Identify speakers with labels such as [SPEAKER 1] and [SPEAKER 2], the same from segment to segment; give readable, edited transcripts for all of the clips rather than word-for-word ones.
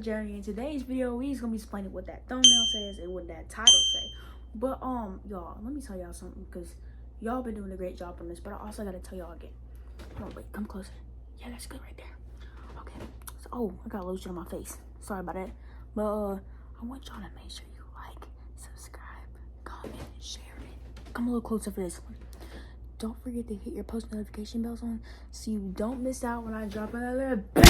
[SPEAKER 1] Jerry. In today's video, we're gonna be explaining what that thumbnail says and what that title say. But y'all, let me tell y'all something, because y'all been doing a great job on this, but I also gotta tell y'all again. Come on, wait, come closer. Yeah, that's good right there. Okay. So, oh, I got lotion on my face. Sorry about that. But I want y'all to make sure you like, subscribe, comment, and share it. Come a little closer for this one. Don't forget to hit your post notification bells on so you don't miss out when I drop another bang.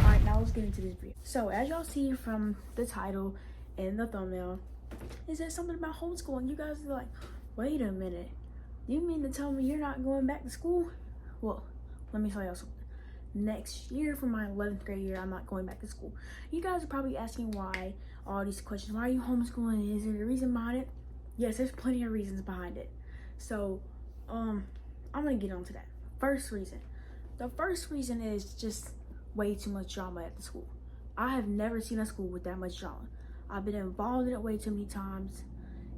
[SPEAKER 1] Alright, now let's get into this video. So as y'all see from the title and the thumbnail, it says something about homeschooling. You guys are like, wait a minute. You mean to tell me you're not going back to school? Well, let me tell y'all something. Next year for my 11th grade year, I'm not going back to school. You guys are probably asking why, all these questions. Why are you homeschooling? Is there a reason behind it? Yes, there's plenty of reasons behind it. So, I'm gonna get on to that. First reason. The first reason is just way too much drama at the school. I have never seen a school with that much drama. I've been involved in it way too many times,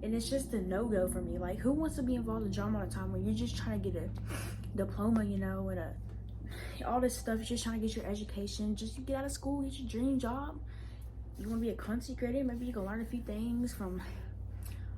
[SPEAKER 1] and it's just a no-go for me. Like, who wants to be involved in drama all the time when you're just trying to get a diploma, you know, and all this stuff, just trying to get your education, just get out of school, get your dream job. You want to be a content creator, maybe you can learn a few things from,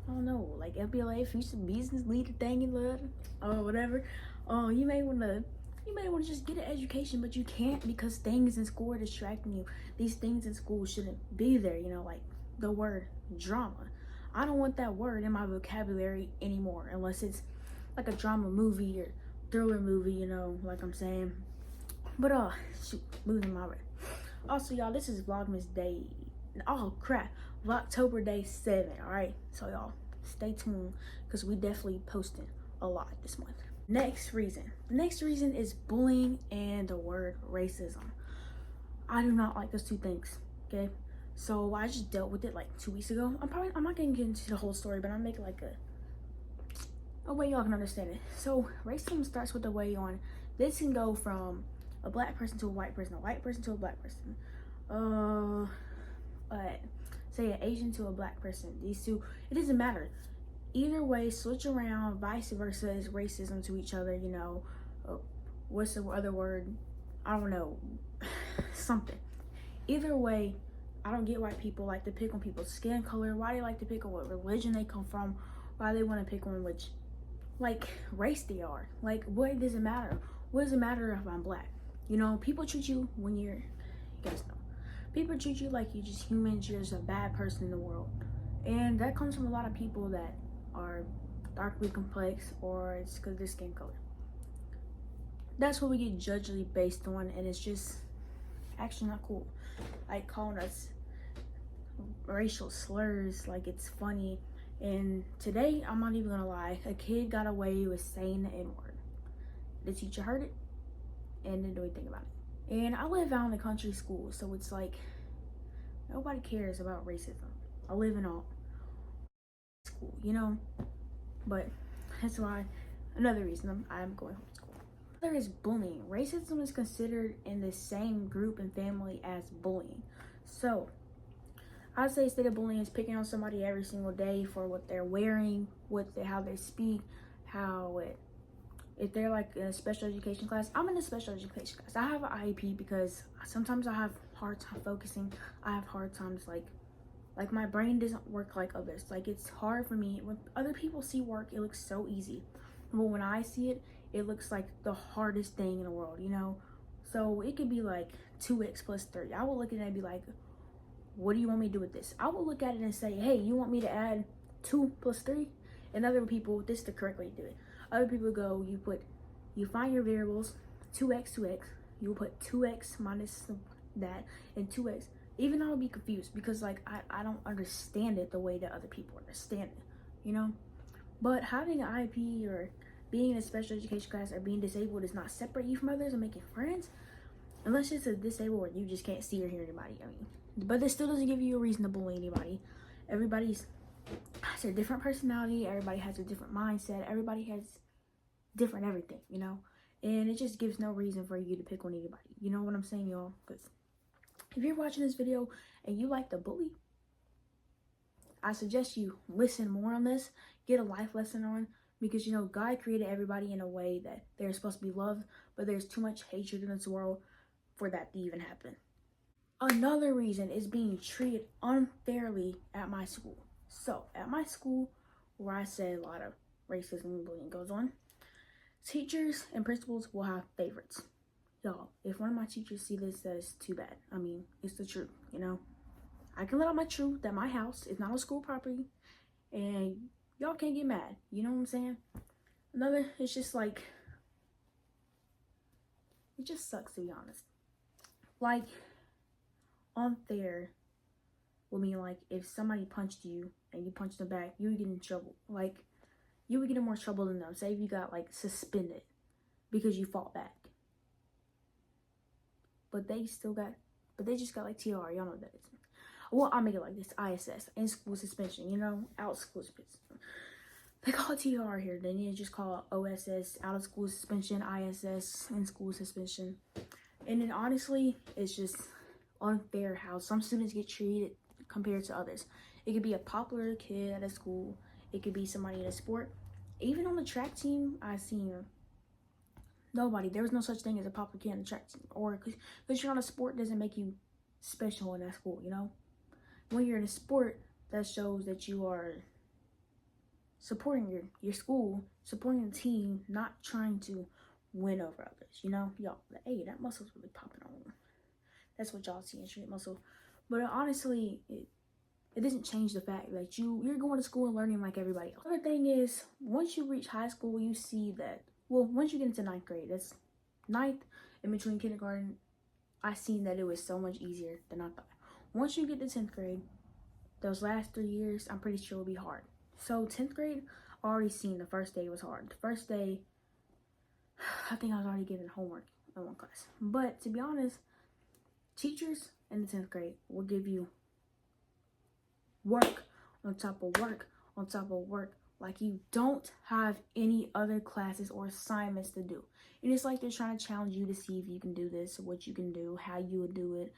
[SPEAKER 1] I don't know, like FBLA, future business leader thing in love, or whatever. You may want to just get an education, but you can't because things in school are distracting you. These things in school shouldn't be there, you know, like the word drama. I don't want that word in my vocabulary anymore, unless it's like a drama movie or thriller movie, you know, like I'm saying. But shoot, losing my breath. Also, y'all, this is Vlogmas Day. Oh crap, Vlogtober Day 7. All right, so y'all stay tuned because we definitely posting a lot this month. Next reason is bullying and the word racism. I do not like those two things. Okay, so I just dealt with it like 2 weeks ago. I'm not gonna get into the whole story, but I'm making like a way y'all can understand it. So racism starts with the way on this can go from a black person to a white person to a black person, say an Asian to a black person. These two, it doesn't matter. Either way, switch around, vice versa is racism to each other, you know. What's the other word? I don't know. Something. Either way, I don't get why people like to pick on people's skin color, why they like to pick on what religion they come from, why they want to pick on which, like, race they are. Like, what does it matter? What does it matter if I'm black? You know, people treat you when you're, you guys know, people treat you like you're just humans, you're just a bad person in the world. And that comes from a lot of people that are darkly complex, or it's because of their skin color. That's what we get judgely based on, and it's just actually not cool. Like calling us racial slurs, like it's funny. And today, I'm not even gonna lie, a kid got away with saying the N-word. The teacher heard it and didn't do anything about it. And I live out in the country school, so it's like nobody cares about racism. I live in a school, you know. But that's why, another reason I'm going homeschool. There is bullying. Racism is considered in the same group and family as bullying. So I'd say instead of bullying is picking on somebody every single day for what they're wearing, how they speak, if they're like in a special education class. I'm in a special education class. I have an IEP because sometimes I have hard time focusing. I have hard times like my brain doesn't work like others. Like, it's hard for me. When other people see work, it looks so easy. But when I see it, it looks like the hardest thing in the world, you know? So it could be like 2x plus 3. I will look at it and be like, what do you want me to do with this? I will look at it and say, hey, you want me to add 2 plus 3? And other people, this is the correct way to do it. Other people go, you find your variables, 2x, you put 2x minus that, and 2x. Even I would be confused because like I don't understand it the way that other people understand it, you know? But having an IEP or being in a special education class or being disabled does not separate you from others and making friends, unless it's a disabled where you just can't see or hear anybody. I mean, but this still doesn't give you a reason to bully anybody. Everybody has a different personality, everybody has a different mindset, everybody has different everything, you know? And it just gives no reason for you to pick on anybody. You know what I'm saying, y'all? Because if you're watching this video and you like the bully, I suggest you listen more on this, get a life lesson on, because, you know, God created everybody in a way that they're supposed to be loved, but there's too much hatred in this world for that to even happen. Another reason is being treated unfairly at my school. So at my school, where I say a lot of racism and bullying goes on, teachers and principals will have favorites. Y'all, if one of my teachers see this, that is too bad. I mean, it's the truth, you know. I can let out my truth that my house is not a school property, and y'all can't get mad. You know what I'm saying? Another, it's just like, it just sucks, to be honest. Like, unfair would mean, like, if somebody punched you and you punched them back, you would get in trouble. Like, you would get in more trouble than them. Say if you got, like, suspended because you fought back. But they just got, like, TR. Y'all know what that is. Well, I'll make it like this. ISS, in school suspension, you know, out of school suspension. They call it TR here. They need to just call it OSS, out of school suspension, ISS, in school suspension. And then honestly, it's just unfair how some students get treated compared to others. It could be a popular kid at a school. It could be somebody in a sport. Even on the track team, I seen nobody. There was no such thing as a popular kid on the track team. Or because you're on a sport doesn't make you special in that school, you know? When you're in a sport, that shows that you are supporting your school, supporting the team, not trying to win over others, you know? Y'all, hey, that muscle's really popping on. That's what y'all see in street muscle. But honestly, it doesn't change the fact that you're going to school and learning like everybody else. Other thing is, once you reach high school, you see that, well, once you get into 9th grade, that's 9th, in between kindergarten, I seen that it was so much easier than I thought. Once you get to 10th grade, those last 3 years, I'm pretty sure will be hard. So 10th grade, I already seen the first day was hard. The first day, I think I was already given homework in one class. But to be honest, teachers in the 10th grade will give you work on top of work on top of work like you don't have any other classes or assignments to do. And it's like they're trying to challenge you to see if you can do this, what you can do, how you would do it.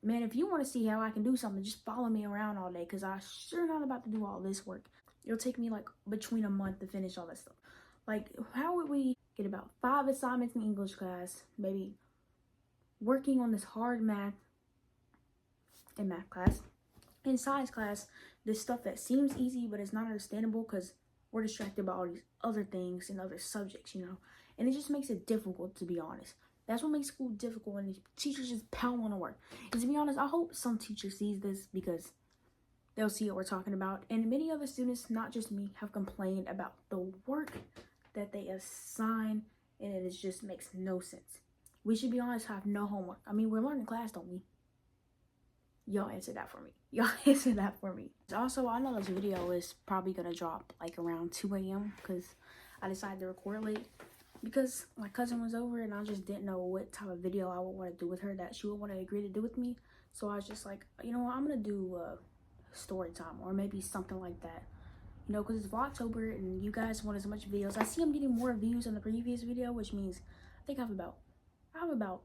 [SPEAKER 1] Man, if you want to see how I can do something, just follow me around all day, because I'm sure not about to do all this work. It'll take me like between a month to finish all that stuff. Like, how would we get about 5 assignments in English class, maybe working on this hard math in math class, in science class, this stuff that seems easy but it's not understandable because we're distracted by all these other things and other subjects, you know? And it just makes it difficult, to be honest. That's what makes school difficult, and teachers just pound on the work. And to be honest, I hope some teacher sees this, because they'll see what we're talking about. And many other students, not just me, have complained about the work that they assign, and it just makes no sense. We should be honest, have no homework. I mean, we're learning class, don't we? Y'all answer that for me. Y'all answer that for me. Also, I know this video is probably gonna drop like around 2 a.m. because I decided to record late. Because my cousin was over and I just didn't know what type of video I would want to do with her that she would want to agree to do with me. So I was just like, you know what, I'm going to do story time or maybe something like that. You know, because it's Vlogtober and you guys want as much videos. I see I'm getting more views than the previous video, which means I think I have about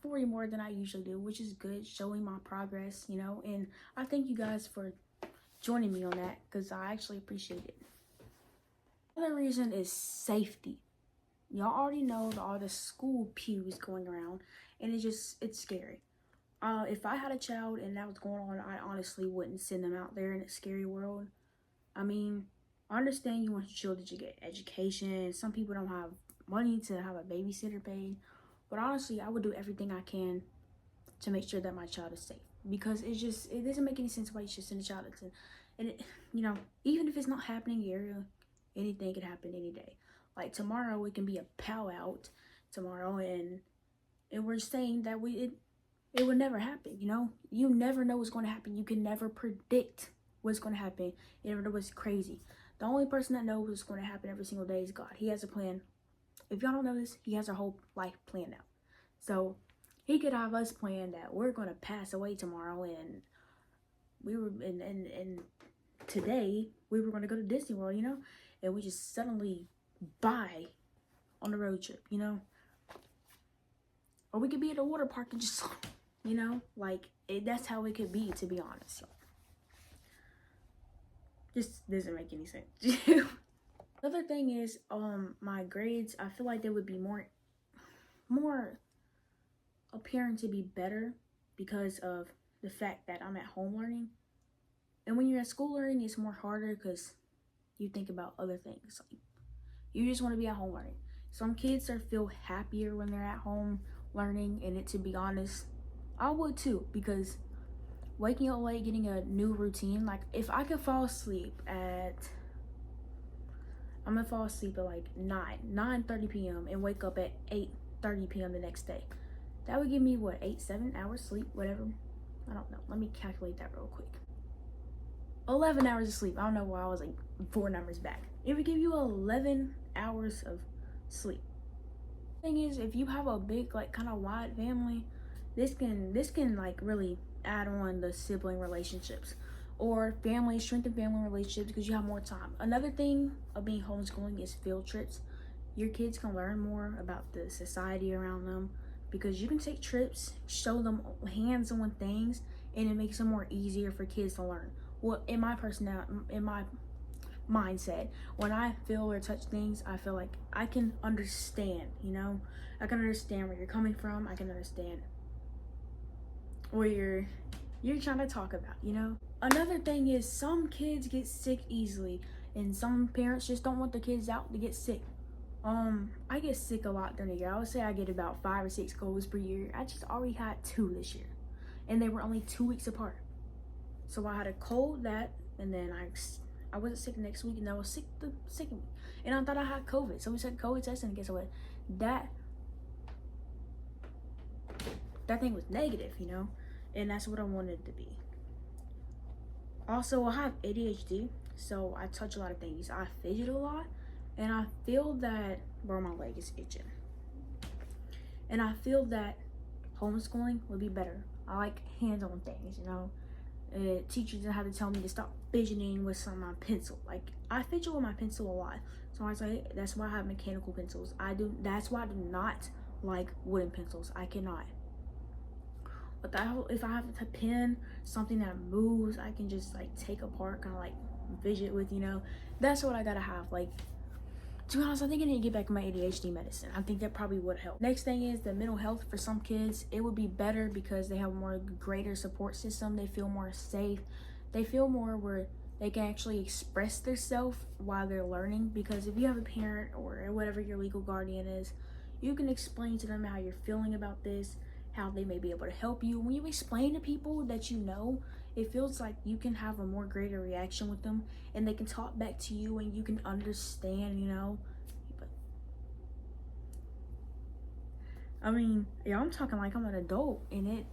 [SPEAKER 1] 40 more than I usually do, which is good, showing my progress, you know. And I thank you guys for joining me on that, because I actually appreciate it. Another reason is safety. Y'all already know all the school pews going around, and it's scary. If I had a child and that was going on, I honestly wouldn't send them out there in a scary world. I mean, I understand you want your children to get education. Some people don't have money to have a babysitter paid, but honestly, I would do everything I can to make sure that my child is safe, because it doesn't make any sense why you should send a child to, and you know, even if it's not happening in the area, anything could happen any day. Like tomorrow, it can be a POW out tomorrow, and we're saying that it would never happen. You know, you never know what's going to happen. You can never predict what's going to happen. You never know what's crazy. The only person that knows what's going to happen every single day is God. He has a plan. If y'all don't know this, he has our whole life planned out. So he could have us plan that we're going to pass away tomorrow, and today we were going to go to Disney World, you know, and we just suddenly buy on the road trip, you know. Or we could be at a water park and just, you know, like that's how it could be, to be honest. So, this doesn't make any sense. Another thing is my grades. I feel like they would be more appearing to be better because of the fact that I'm at home learning. And when you're at school learning, it's more harder because you think about other things. Like, you just want to be at home learning. Some kids feel happier when they're at home learning, and to be honest, I would too, because waking up late, getting a new routine, like if I could fall asleep at, I'm gonna fall asleep at like 9:30 p.m. and wake up at 8:30 p.m. the next day. That would give me what, 7 hours sleep, whatever. I don't know. Let me calculate that real quick. 11 hours of sleep. I don't know why I was like 4 numbers back. It would give you 11 hours of sleep. Thing is, if you have a big, like, kind of wide family, this can like really add on the sibling relationships or strengthen family relationships because you have more time. Another thing of being homeschooling is field trips. Your kids can learn more about the society around them because you can take trips, show them hands-on things, and it makes it more easier for kids to learn. Well, in my mindset, when I feel or touch things, I feel like I can understand, I can understand where you're coming from. I can understand where you're trying to talk about, Another thing is some kids get sick easily, and some parents just don't want their kids out to get sick. I get sick a lot during the year. I would say I get about 5 or 6 colds per year. I just already had 2 this year, and they were only 2 weeks apart. So I had a cold and then I wasn't sick next week, and I was sick the second week, and I thought I had COVID. So we said COVID test, and guess what? That thing was negative, and that's what I wanted it to be. Also, I have ADHD, so I touch a lot of things. I fidget a lot, and I feel that, bro, my leg is itching. And I feel that homeschooling would be better. I like hands-on things, Teachers didn't have to tell me to stop fidgeting with my pencil. Like, I fidget with my pencil a lot. So I say that's why I have mechanical pencils. That's why I do not like wooden pencils. I cannot. But if I have to pen something that moves, I can just like take apart, kind of like fidget with, That's what I gotta have. Like, to be honest, I think I need to get back on my ADHD medicine. I think that probably would help. Next thing is the mental health for some kids. It would be better because they have a more greater support system. They feel more safe. They feel more where they can actually express themselves while they're learning. Because if you have a parent or whatever your legal guardian is, you can explain to them how you're feeling about this, how they may be able to help you. When you explain to people that it feels like you can have a more greater reaction with them, and they can talk back to you and you can understand, But I mean, yeah, I'm talking like I'm an adult, and it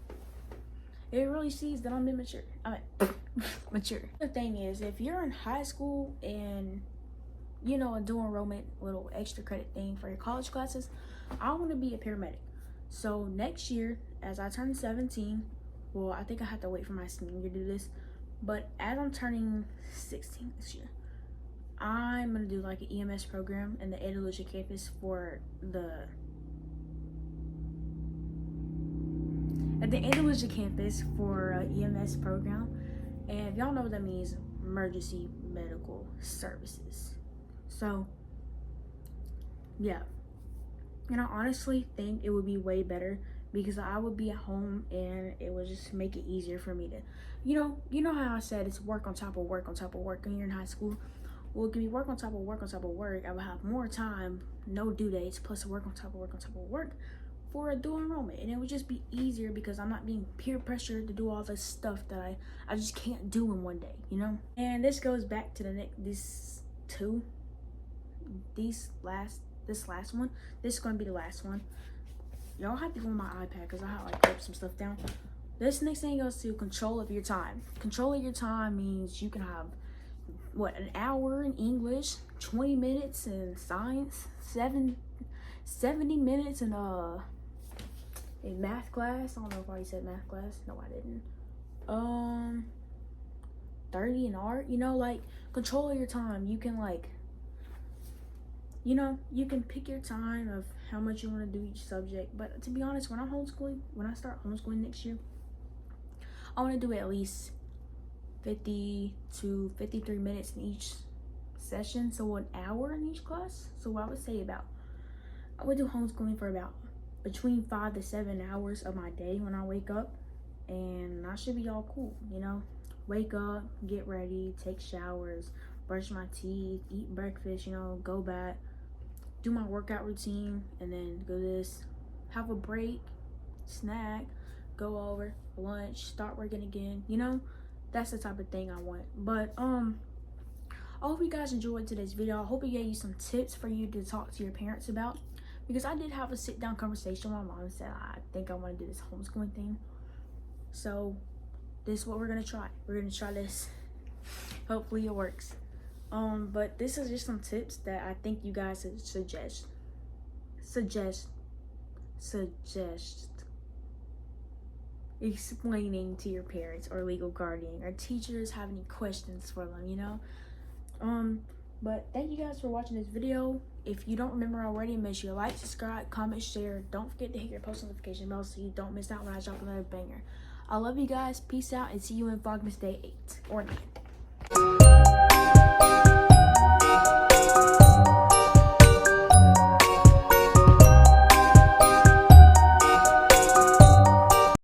[SPEAKER 1] really sees that I'm immature. Mature. The thing is, if you're in high school and a dual enrollment little extra credit thing for your college classes, I want to be a paramedic. So next year, as I turn 17, well, I think I have to wait for my senior year to do this, but as I'm turning 16 this year, I'm gonna do like an EMS program in the Andalusia campus at the Andalusia campus for EMS program. And if y'all know what that means, emergency medical services. So yeah, and I honestly think it would be way better because I would be at home and it would just make it easier for me to, you know how I said it's work on top of work on top of work when you're in high school. Well, it can be work on top of work on top of work. I would have more time, no due dates, plus work on top of work on top of work for a dual enrollment, and it would just be easier because I'm not being peer pressured to do all this stuff that I just can't do in one day, And this goes back to this last one. This is gonna be the last one. Y'all have to go on my iPad because I have like write some stuff down. This next thing goes to control of your time. Control of your time means you can have an hour in English, 20 minutes in science, 70 minutes in math class. I don't know if I already said math class. No, I didn't. 30 in art. Like, control of your time. You can you can pick your time of how much you want to do each subject. But to be honest, when I start homeschooling next year, I want to do at least 50 to 53 minutes in each session. So an hour in each class. So I would do homeschooling for about between 5 to 7 hours of my day when I wake up. and I should be all cool, you know. Wake up, get ready, take showers, brush my teeth, eat breakfast, you know, go back, do my workout routine, and then go to this, have a break, snack, go over, lunch, start working again, you know. That's the type of thing I want. But I hope you guys enjoyed today's video. I hope it gave you some tips for you to talk to your parents about, because I did have a sit-down conversation with my mom and said I think I want to do this homeschooling thing. So this is what we're gonna try. We're gonna try this. Hopefully it works. But this is just some tips that I think you guys should suggest explaining to your parents or legal guardian or teachers have any questions for them, you know. But thank you guys for watching this video. If you don't remember already, make sure you like, subscribe, comment, share. Don't forget to hit your post notification bell so you don't miss out when I drop another banger. I love you guys. Peace out, and see you in Vlogmas Day 8 or 9.